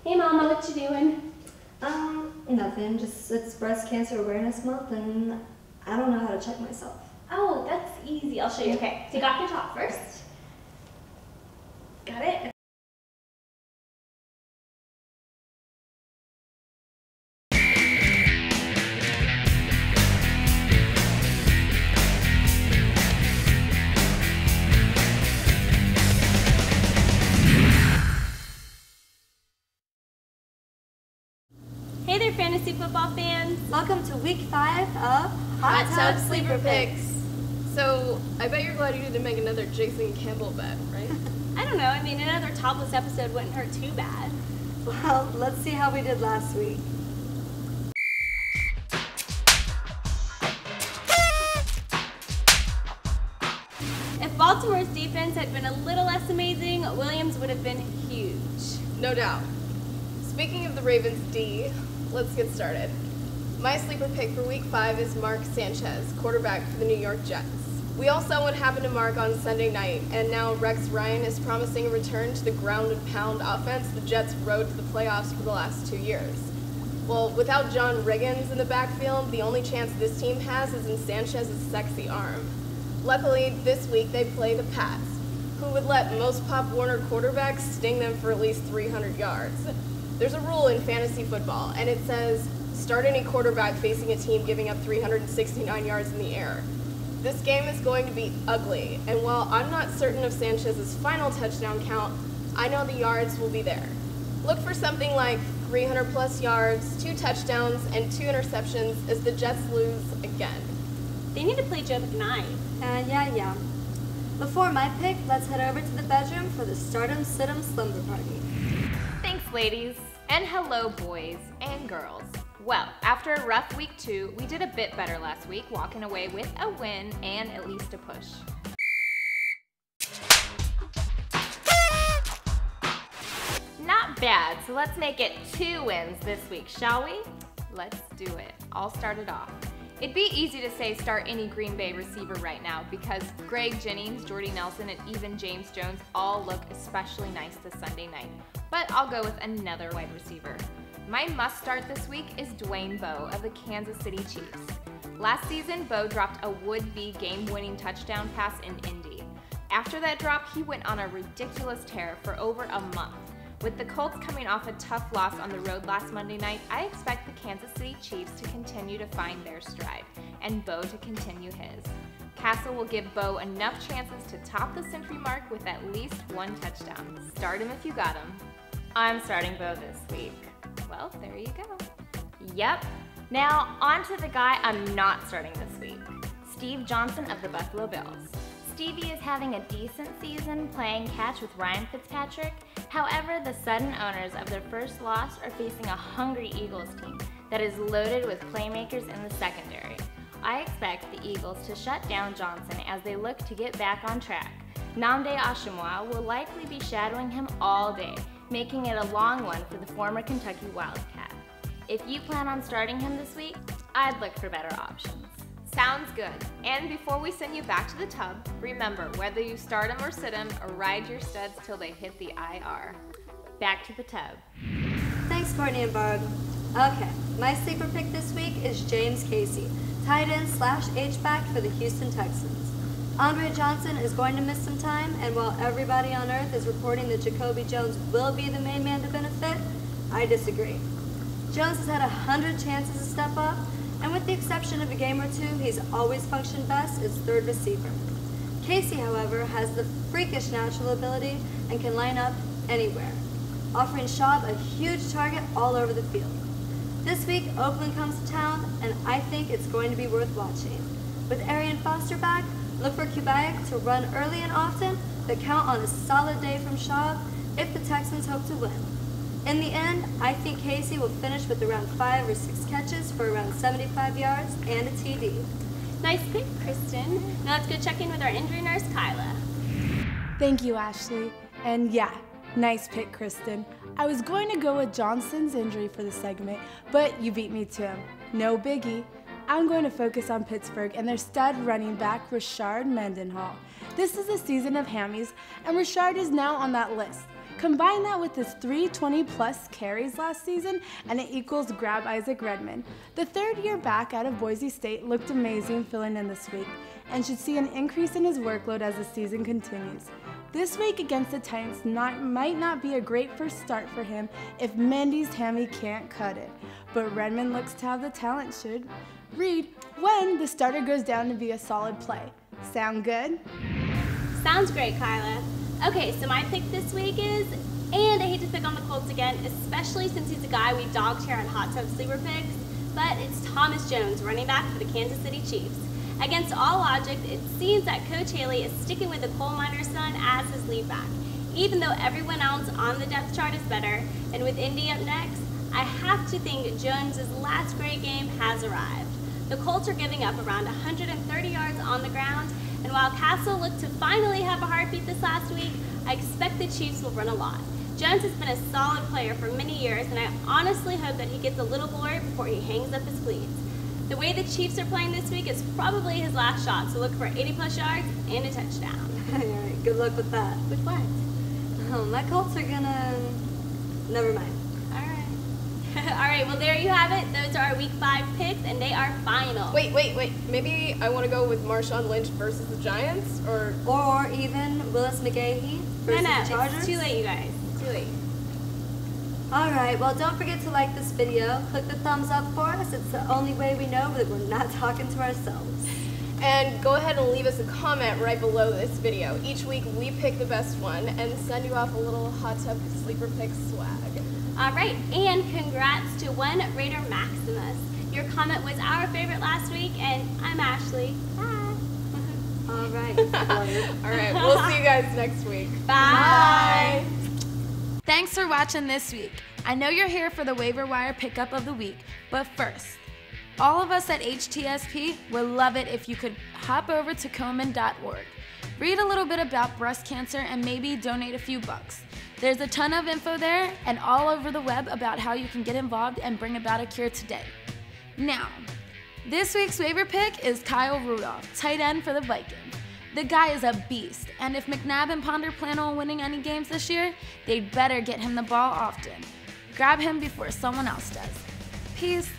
Hey Mama, what you doing? Nothing. Just it's Breast Cancer Awareness Month and I don't know how to check myself. Oh, that's easy. I'll show you. Okay, take off your top first. Got it? Hey there, fantasy football fans. Welcome to week 5 of Hot Tub Sleeper Picks. So, I bet you're glad you didn't make another Jason Campbell bet, right? I don't know. I mean, another topless episode wouldn't hurt too bad. Well, let's see how we did last week. If Baltimore's defense had been a little less amazing, Williams would have been huge. No doubt. Speaking of the Ravens D, let's get started. My sleeper pick for week 5 is Mark Sanchez, quarterback for the New York Jets. We all saw what happened to Mark on Sunday night, and now Rex Ryan is promising a return to the ground and pound offense the Jets rode to the playoffs for the last 2 years. Well, without John Riggins in the backfield, the only chance this team has is in Sanchez's sexy arm. Luckily, this week they play the Pats, who would let most Pop Warner quarterbacks sting them for at least 300 yards. There's a rule in fantasy football, and it says, start any quarterback facing a team giving up 369 yards in the air. This game is going to be ugly, and while I'm not certain of Sanchez's final touchdown count, I know the yards will be there. Look for something like 300 plus yards, 2 touchdowns, and 2 interceptions as the Jets lose again. They need to play Joe McKnight. Yeah. Before my pick, let's head over to the bedroom for the Stardom Sit-'em Slumber Party. Thanks, ladies. And hello, boys and girls. Well, after a rough week 2, we did a bit better last week, walking away with a win and at least a push. Not bad, so let's make it 2 wins this week, shall we? Let's do it. I'll start it off. It'd be easy to say start any Green Bay receiver right now because Greg Jennings, Jordy Nelson, and even James Jones all look especially nice this Sunday night. But I'll go with another wide receiver. My must start this week is Dwayne Bowe of the Kansas City Chiefs. Last season, Bowe dropped a would-be game-winning touchdown pass in Indy. After that drop, he went on a ridiculous tear for over a month. With the Colts coming off a tough loss on the road last Monday night, I expect the Kansas City Chiefs to continue to find their stride, and Bowe to continue his. Castle will give Bowe enough chances to top the century mark with at least 1 touchdown. Start him if you got him. I'm starting Bowe this week. Well, there you go. Yep. Now, on to the guy I'm not starting this week. Steve Johnson of the Buffalo Bills. Stevie is having a decent season playing catch with Ryan Fitzpatrick. However, the sudden owners of their first loss are facing a hungry Eagles team that is loaded with playmakers in the secondary. I expect the Eagles to shut down Johnson as they look to get back on track. Nnamdi Asomugha will likely be shadowing him all day, making it a long one for the former Kentucky Wildcat. If you plan on starting him this week, I'd look for better options. Sounds good. And before we send you back to the tub, remember, whether you start him or sit him, or ride your studs till they hit the IR. Back to the tub. Thanks, Courtney and Barb. Okay, my sleeper pick this week is James Casey, tight end / H-back for the Houston Texans. Andre Johnson is going to miss some time, and while everybody on earth is reporting that Jacoby Jones will be the main man to benefit, I disagree. Jones has had 100 chances to step up, and with the exception of a game or 2, he's always functioned best as third receiver. Casey, however, has the freakish natural ability and can line up anywhere, offering Schaub a huge target all over the field. This week, Oakland comes to town, and I think it's going to be worth watching. With Arian Foster back, look for Kubiak to run early and often, but count on a solid day from Schaub if the Texans hope to win. In the end, I think Casey will finish with around 5 or 6 catches for around 75 yards and a TD. Nice pick, Kristen. Now let's go check in with our injury nurse, Kyla. Thank you, Ashley. And yeah, nice pick, Kristen. I was going to go with Johnson's injury for the segment, but you beat me to him. No biggie. I'm going to focus on Pittsburgh and their stud running back, Rashard Mendenhall. This is a season of hammies, and Rashard is now on that list. Combine that with his 320-plus carries last season, and it equals grab Isaac Redmond. The third-year back out of Boise State looked amazing filling in this week, and should see an increase in his workload as the season continues. This week against the Titans might not be a great first start for him if Mendy's hammy can't cut it, but Redmond looks to have the talent should read when the starter goes down to be a solid play. Sound good? Sounds great, Kyla. Okay, so my pick this week is, and I hate to pick on the Colts again, especially since he's a guy we dogged here on Hot Tub Sleeper Picks, but it's Thomas Jones, running back for the Kansas City Chiefs. Against all logic, it seems that Coach Haley is sticking with the coal miner's son as his lead back, even though everyone else on the depth chart is better, and with Indy up next, I have to think Jones' last great game has arrived. The Colts are giving up around 130 yards on the ground, and while Castle looked to finally have a heartbeat this last week, I expect the Chiefs will run a lot. Jones has been a solid player for many years, and I honestly hope that he gets a little bored before he hangs up his cleats. The way the Chiefs are playing this week is probably his last shot, so look for 80-plus yards and a touchdown. All right, good luck with that. With what? Oh, my Colts are gonna... Never mind. All right. All right, well, there you have it. Those are our Week 5 picks, and they are final. Wait. Maybe I want to go with Marshawn Lynch versus the Giants, or even Willis McGahee versus the Chargers. It's too late, you guys. It's too late. Alright, well don't forget to like this video, click the thumbs up for us, it's the only way we know that we're not talking to ourselves. And go ahead and leave us a comment right below this video. Each week we pick the best one and send you off a little Hot Tub Sleeper Pick swag. All right, and congrats to one Raider Maximus. Your comment was our favorite last week, and I'm Ashley. Bye. Alright. Alright, we'll see you guys next week. Bye. Thanks for watching this week. I know you're here for the waiver wire pickup of the week, but first, all of us at HTSP would love it if you could hop over to Komen.org. Read a little bit about breast cancer and maybe donate a few bucks. There's a ton of info there and all over the web about how you can get involved and bring about a cure today. Now, this week's waiver pick is Kyle Rudolph, tight end for the Vikings. The guy is a beast, and if McNabb and Ponder plan on winning any games this year, they'd better get him the ball often. Grab him before someone else does. Peace.